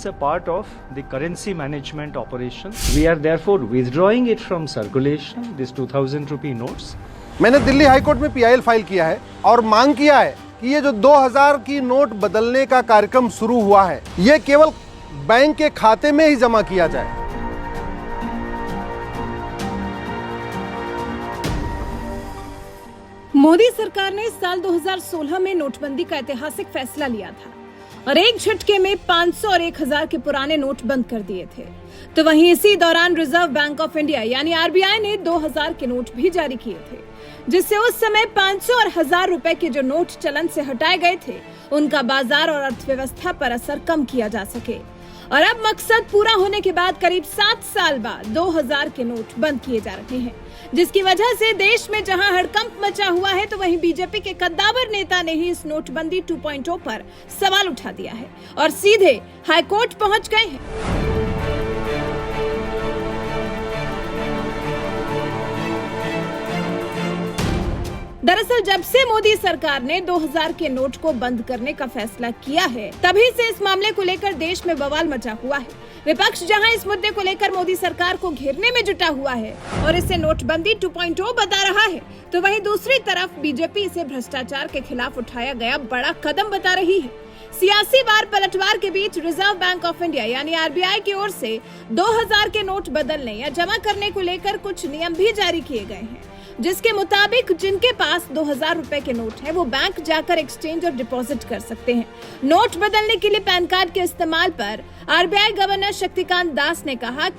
it's a part of the currency management operation. We are therefore withdrawing it from circulation, these 2000 rupee notes. मैंने Delhi high court में PIL file किया है और मांग किया है कि ये जो 2000 की नोट बदलने का कार्यक्रम शुरू हुआ है, ये केवल बैंक के खाते में ही जमा किया जाए। मोदी सरकार ने साल 2016 में नोटबंदी का ऐतिहासिक फैसला लिया था और एक झटके में 500 और 1000 के पुराने नोट बंद कर दिए थे। तो वहीं इसी दौरान रिजर्व बैंक ऑफ इंडिया यानी RBI ने 2000 के नोट भी जारी किए थे, जिससे उस समय 500 और 1000 रुपए के जो नोट चलन से हटाए गए थे, उनका बाजार और अर्थव्यवस्था पर असर कम किया जा सके। और अब मकसद पूरा होने के बाद करीब 7 साल बाद 2000 के नोट बंद किए जा रहे हैं, जिसकी वजह से देश में जहां हड़कंप मचा हुआ है, तो वहीं बीजेपी के कद्दावर नेता ने ही इस नोटबंदी 2.0 पर सवाल उठा दिया है और सीधे हाईकोर्ट पहुंच गए हैं। दरअसल जब से मोदी सरकार ने 2000 के नोट को बंद करने का फैसला किया है, तभी से इस मामले को लेकर देश में बवाल मचा हुआ है। विपक्ष जहां इस मुद्दे को लेकर मोदी सरकार को घेरने में जुटा हुआ है और इसे नोटबंदी 2.0 बता रहा है, तो वहीं दूसरी तरफ बीजेपी इसे भ्रष्टाचार के खिलाफ उठाया गया बड़ा कदम बता रही है। सियासी वार पलटवार के बीच रिजर्व बैंक ऑफ इंडिया यानी RBI की ओर से 2000 के नोट बदलने या जमा करने को लेकर कुछ नियम भी जारी किए गए हैं, जिसके मुताबिक जिनके पास 2000 रुपए के नोट है, वो बैंक जाकर एक्सचेंज और डिपॉजिट कर सकते हैं। नोट बदलने के लिए पैन कार्ड के इस्तेमाल पर RBI गवर्नर शक्तिकांत दास ने कहा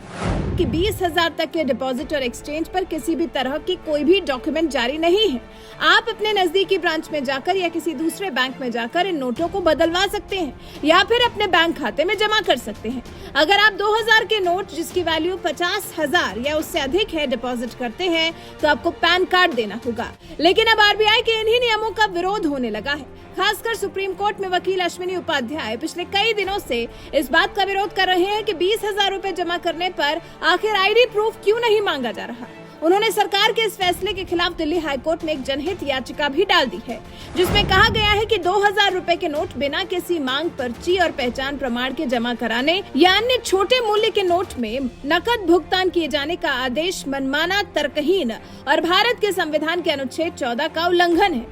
कि 20,000 तक के डिपॉजिट और एक्सचेंज पर किसी भी तरह की कोई भी डॉक्यूमेंट जारी नहीं है। आप अपने नजदीकी ब्रांच में जाकर या किसी दूसरे बैंक में जाकर इन नोटों को बदलवा सकते हैं या फिर अपने बैंक खाते में जमा कर सकते हैं। अगर आप 2000 के नोट जिसकी वैल्यू 50,000 या उससे अधिक है डिपॉजिट करते हैं, तो आपको पैन कार्ड देना होगा। लेकिन अब RBI के इन्हीं नियमों का विरोध होने लगा है। खासकर सुप्रीम कोर्ट में वकील अश्विनी उपाध्याय पिछले कई दिनों से इस बात का विरोध कर रहे हैं कि 20,000 रुपए जमा करने पर आखिर ID प्रूफ क्यों नहीं मांगा जा रहा। उन्होंने सरकार के इस फैसले के खिलाफ दिल्ली हाईकोर्ट में एक जनहित याचिका भी डाल दी है, जिसमें कहा गया है कि 2000 रुपए के नोट बिना किसी मांग, पर्ची और पहचान प्रमाण के जमा कराने या अन्य छोटे मूल्य के नोट में नकद भुगतान किए जाने का आदेश मनमाना, तर्कहीन और भारत के संविधान के अनुच्छेद 14 का उल्लंघन है।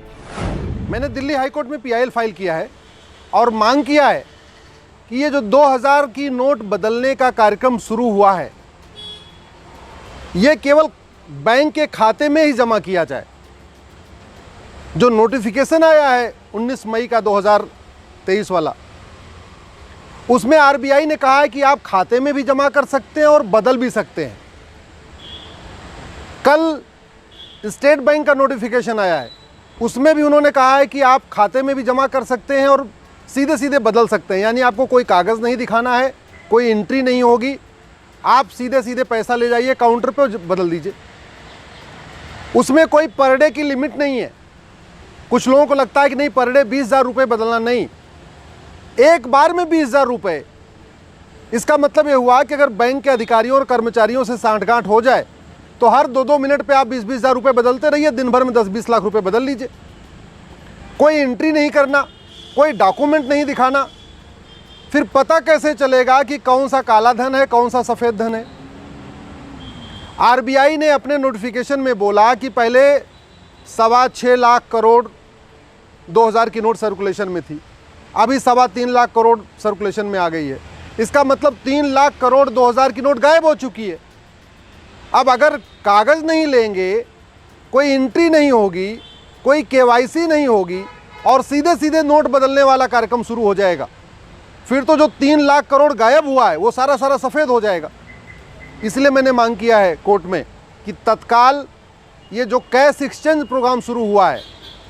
मैंने दिल्ली हाईकोर्ट में PIL फाइल किया है और मांग किया है कि ये जो 2000 की नोट बदलने का कार्यक्रम शुरू हुआ है, ये केवल बैंक के खाते में ही जमा किया जाए। जो नोटिफिकेशन आया है 19 मई का 2023 वाला, उसमें RBI ने कहा है कि आप खाते में भी जमा कर सकते हैं और बदल भी सकते हैं। कल स्टेट बैंक का नोटिफिकेशन आया है, उसमें भी उन्होंने कहा है कि आप खाते में भी जमा कर सकते हैं और सीधे सीधे बदल सकते हैं। यानी आपको कोई कागज़ नहीं दिखाना है, कोई एंट्री नहीं होगी, आप सीधे सीधे पैसा ले जाइए काउंटर पे और बदल दीजिए। उसमें कोई पर डे की लिमिट नहीं है। कुछ लोगों को लगता है कि नहीं, पर डे 20,000 रुपये बदलना नहीं, एक बार में 20,000 रुपये। इसका मतलब ये हुआ कि अगर बैंक के अधिकारियों और कर्मचारियों से सांठगांठ हो जाए तो हर 2-2 मिनट पे आप 20,000 रुपये बदलते रहिए, दिन भर में 10-20 लाख रुपए बदल लीजिए। कोई एंट्री नहीं करना, कोई डॉक्यूमेंट नहीं दिखाना, फिर पता कैसे चलेगा कि कौन सा काला धन है, कौन सा सफ़ेद धन है। RBI ने अपने नोटिफिकेशन में बोला कि पहले 6.25 लाख करोड़ 2000 की नोट सर्कुलेशन में थी, अभी 3.25 लाख करोड़ सर्कुलेशन में आ गई है। इसका मतलब 3 लाख करोड़ 2000 की नोट गायब हो चुकी है। अब अगर कागज़ नहीं लेंगे, कोई एंट्री नहीं होगी, कोई KYC नहीं होगी और सीधे सीधे नोट बदलने वाला कार्यक्रम शुरू हो जाएगा, फिर तो जो 3 लाख करोड़ गायब हुआ है वो सारा सफ़ेद हो जाएगा। इसलिए मैंने मांग किया है कोर्ट में कि तत्काल ये जो कैश एक्सचेंज प्रोग्राम शुरू हुआ है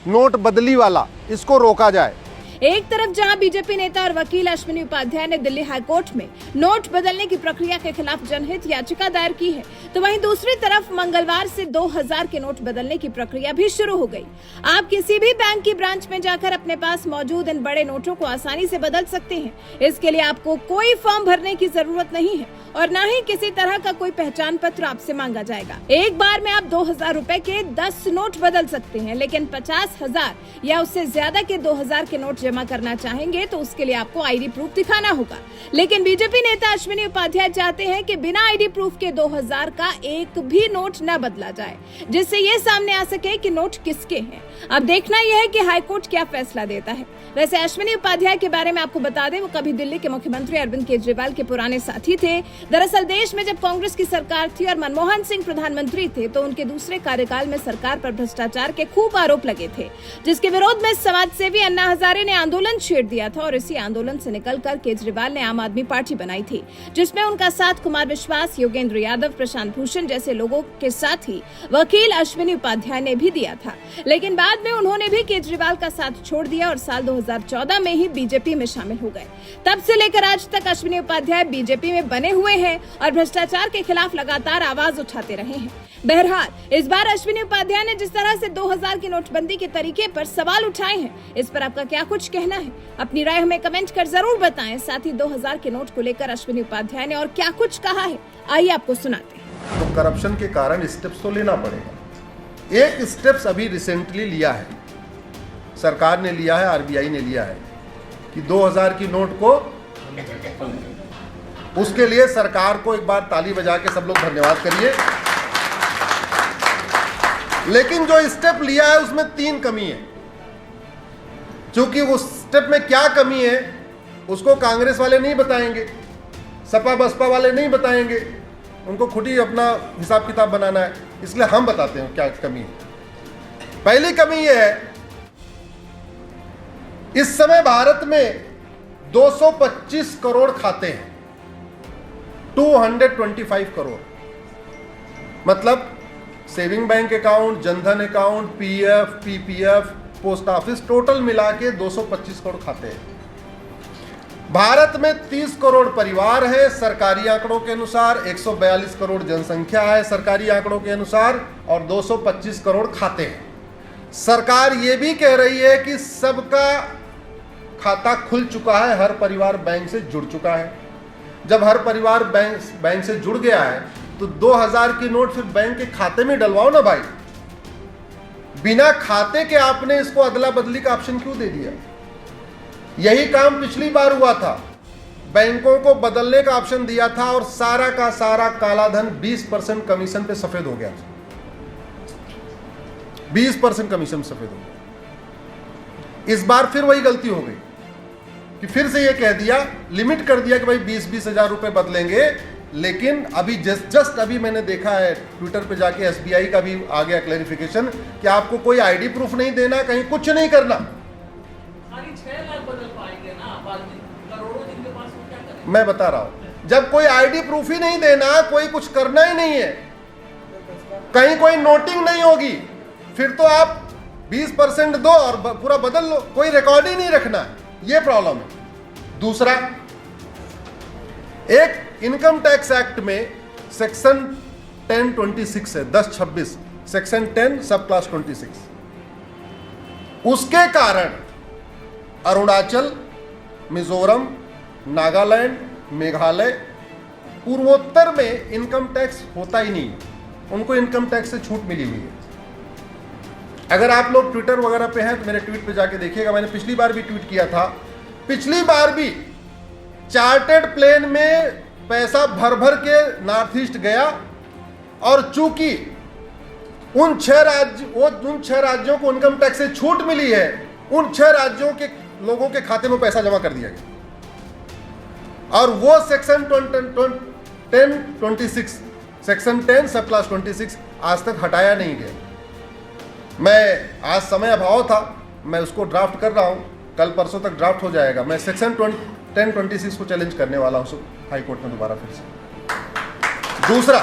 नोट बदली वाला, इसको रोका जाए। एक तरफ जहां बीजेपी नेता और वकील अश्विनी उपाध्याय ने दिल्ली हाईकोर्ट में नोट बदलने की प्रक्रिया के खिलाफ जनहित याचिका दायर की है, तो वहीं दूसरी तरफ मंगलवार से 2000 के नोट बदलने की प्रक्रिया भी शुरू हो गई। आप किसी भी बैंक की ब्रांच में जाकर अपने पास मौजूद इन बड़े नोटों को आसानी से बदल सकते हैं। इसके लिए आपको कोई फॉर्म भरने की जरूरत नहीं है और न ही किसी तरह का कोई पहचान पत्र आपसे मांगा जाएगा। एक बार में आप 2000 रुपए के 10 नोट बदल सकते हैं, लेकिन 50,000 या उससे ज्यादा के 2000 के नोट जमा करना चाहेंगे तो उसके लिए आपको आईडी प्रूफ दिखाना होगा। लेकिन बीजेपी नेता अश्विनी उपाध्याय चाहते हैं कि बिना आईडी प्रूफ के 2000 का एक भी नोट न बदला जाए, जिससे ये सामने आ सके कि नोट किसके हैं। अब देखना यह है कि हाईकोर्ट क्या फैसला देता है। वैसे अश्विनी उपाध्याय के बारे में आपको बता दें, वो कभी दिल्ली के मुख्यमंत्री अरविंद केजरीवाल के पुराने साथी थे। दरअसल देश में जब कांग्रेस की सरकार थी और मनमोहन सिंह प्रधानमंत्री थे तो उनके दूसरे कार्यकाल में सरकार पर भ्रष्टाचार के खूब आरोप लगे थे, जिसके विरोध में समाजसेवी अन्ना हजारे ने आंदोलन छेड़ दिया था और इसी आंदोलन से निकलकर केजरीवाल ने आम आदमी पार्टी बनाई थी, जिसमें उनका साथ कुमार विश्वास, योगेंद्र यादव, प्रशांत भूषण जैसे लोगों के साथ ही वकील अश्विनी उपाध्याय ने भी दिया था। लेकिन बाद में उन्होंने भी केजरीवाल का साथ छोड़ दिया और साल 2014 में ही बीजेपी में शामिल हो गए। तब से लेकर आज तक अश्विनी उपाध्याय बीजेपी में बने हुए हैं और भ्रष्टाचार के खिलाफ लगातार आवाज उठाते रहे हैं। बहरहाल, इस बार अश्विनी उपाध्याय ने जिस तरह से 2000 की नोटबंदी के तरीके पर सवाल उठाए हैं, इस पर आपका क्या कुछ कहना है? अपनी राय हमें कमेंट कर जरूर बताएं। साथ ही 2000 के नोट को लेकर अश्विनी उपाध्याय ने और क्या कुछ कहा है, आइए आपको सुनाते हैं। तो करप्शन के कारण स्टेप्स तो लेना पड़ेगा। एक स्टेप्स अभी रिसेंटली लिया है, सरकार ने लिया है, आरबीआई ने लिया है कि 2000 की नोट को, उसके लिए सरकार को एक बार ताली बजा के सब लोग धन्यवाद करिए। लेकिन जो स्टेप लिया है उसमें 3 कमी है। क्योंकि उस स्टेप में क्या कमी है उसको कांग्रेस वाले नहीं बताएंगे, सपा बसपा वाले नहीं बताएंगे, उनको खुद ही अपना हिसाब किताब बनाना है, इसलिए हम बताते हैं क्या कमी है। पहली कमी यह है, इस समय भारत में 225 करोड़ खाते हैं, 225 करोड़, मतलब saving bank account, Jan Dhan account, PF, PPF, post office, total मिला के 225 करोड़ खाते हैं। भारत में 30 करोड़ परिवार है सरकारी आंकड़ों के अनुसार, 142 करोड़ जनसंख्या है सरकारी आंकड़ों के अनुसार, और 225 करोड़ खाते हैं। सरकार ये भी कह रही है कि सबका खाता खुल चुका है, हर परिवार बैंक से जुड़ चुका है। जब हर परिवार बैंक से जुड़ गया है तो 2000 की नोट फिर बैंक के खाते में डलवाओ ना भाई। बिना खाते के आपने इसको अदला बदली का ऑप्शन क्यों दे दिया? यही काम पिछली बार हुआ था, बैंकों को बदलने का ऑप्शन दिया था और सारा का सारा काला धन 20% कमीशन पे सफेद हो गया। 20% कमीशन सफेद हो गया। इस बार फिर वही गलती हो गई कि फिर से ये कह दिया, लिमिट कर दिया कि भाई 20-20 हजार रुपए बदलेंगे। लेकिन अभी जस्ट अभी मैंने देखा है ट्विटर पे जाके एसबीआई का भी आ गया क्लैरिफिकेशन कि आपको कोई आईडी प्रूफ नहीं देना, कहीं कुछ नहीं करना। 6 लाख बदल पाएंगे ना, करोड़ों जिनके पास वो क्या करेंगे? मैं बता रहा हूं, जब कोई आईडी प्रूफ ही नहीं देना, कोई कुछ करना ही नहीं है, कहीं कोई नोटिंग नहीं होगी, फिर तो आप 20% दो और पूरा बदल लो, कोई रिकॉर्ड ही नहीं रखना है। ये प्रॉब्लम है। दूसरा, एक इनकम टैक्स एक्ट में सेक्शन 1026 है, 1026 सेक्शन 10 सब क्लास 26, उसके कारण अरुणाचल, मिजोरम, नागालैंड, मेघालय, पूर्वोत्तर में इनकम टैक्स होता ही नहीं, उनको इनकम टैक्स से छूट मिली हुई है। अगर आप लोग ट्विटर वगैरह पे हैं तो मेरे ट्वीट पे जाके देखिएगा, मैंने पिछली बार भी ट्वीट किया था। पिछली बार भी चार्टर्ड प्लेन में पैसा भर भर के नॉर्थ ईस्ट गया और चूंकि उन 6 राज्यों को इनकम टैक्स से छूट मिली है, उन 6 राज्यों के लोगों के खाते में पैसा जमा कर दिया गया और वो सेक्शन 1026 सेक्शन 10 सब क्लास 26 आज तक हटाया नहीं गया। मैं आज समय अभाव था, मैं उसको ड्राफ्ट कर रहा हूं, कल परसों तक ड्राफ्ट हो जाएगा। मैं सेक्शन 1026 को चैलेंज करने वाला हूं हाई कोर्ट में दोबारा फिर से। दूसरा,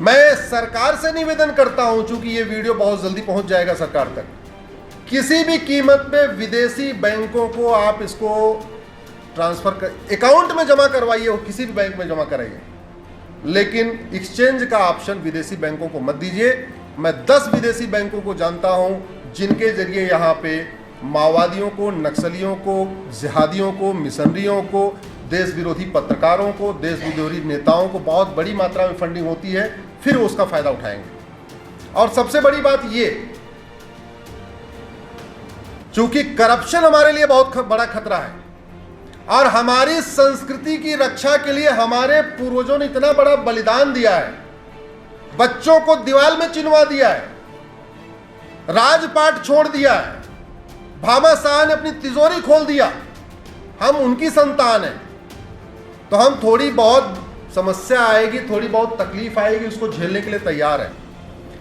मैं सरकार से निवेदन करता हूं, चूंकि ये वीडियो बहुत जल्दी पहुंच जाएगा सरकार तक, किसी भी कीमत पे विदेशी बैंकों को आप इसको ट्रांसफर कर अकाउंट में जमा करवाइए, किसी भी बैंक में जमा कराइए, लेकिन एक्सचेंज का ऑप्शन विदेशी बैंकों को मत दीजिए। मैं 10 विदेशी बैंकों को जानता हूं जिनके जरिए यहाँ पे माओवादियों को, नक्सलियों को, जिहादियों को, मिशनरियों को, देश विरोधी पत्रकारों को, देश विरोधी नेताओं को बहुत बड़ी मात्रा में फंडिंग होती है, फिर उसका फायदा उठाएंगे। और सबसे बड़ी बात ये चूंकि करप्शन हमारे लिए बहुत बड़ा खतरा है और हमारी संस्कृति की रक्षा के लिए हमारे पूर्वजों ने इतना बड़ा बलिदान दिया है, बच्चों को दीवार में चिनवा दिया है, राजपाट छोड़ दिया है, भामाशाह ने अपनी तिजोरी खोल दिया, हम उनकी संतान हैं। तो हम थोड़ी बहुत समस्या आएगी, थोड़ी बहुत तकलीफ आएगी, उसको झेलने के लिए तैयार हैं,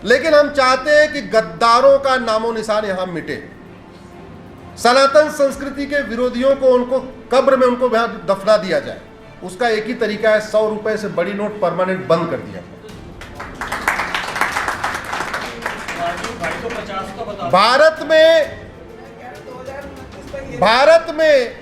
लेकिन हम चाहते हैं कि गद्दारों का नामो निशान यहां मिटे, सनातन संस्कृति के विरोधियों को उनको कब्र में उनको यहां दफना दिया जाए। उसका एक ही तरीका है, 100 रुपए से बड़ी नोट परमानेंट बंद कर दिया। भारत में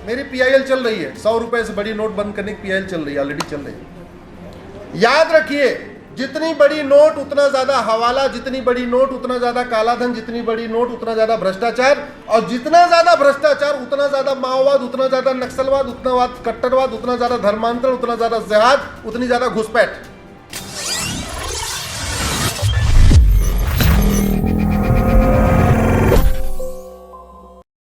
मेरी पीआईएल चल रही है, 100 रुपए से बड़ी नोट बंद करने की पीआईएल चल रही है, ऑलरेडी चल रही है। याद रखिए, जितनी बड़ी नोट उतना ज्यादा हवाला, जितनी बड़ी नोट उतना ज्यादा काला धन, जितनी बड़ी नोट उतना ज्यादा भ्रष्टाचार, और जितना ज्यादा भ्रष्टाचार उतना ज्यादा माओवाद, उतना ज्यादा नक्सलवाद, उतना कट्टरवाद, उतना ज्यादा धर्मांतरण, उतना ज्यादा जिहाद, उतनी ज्यादा घुसपैठ।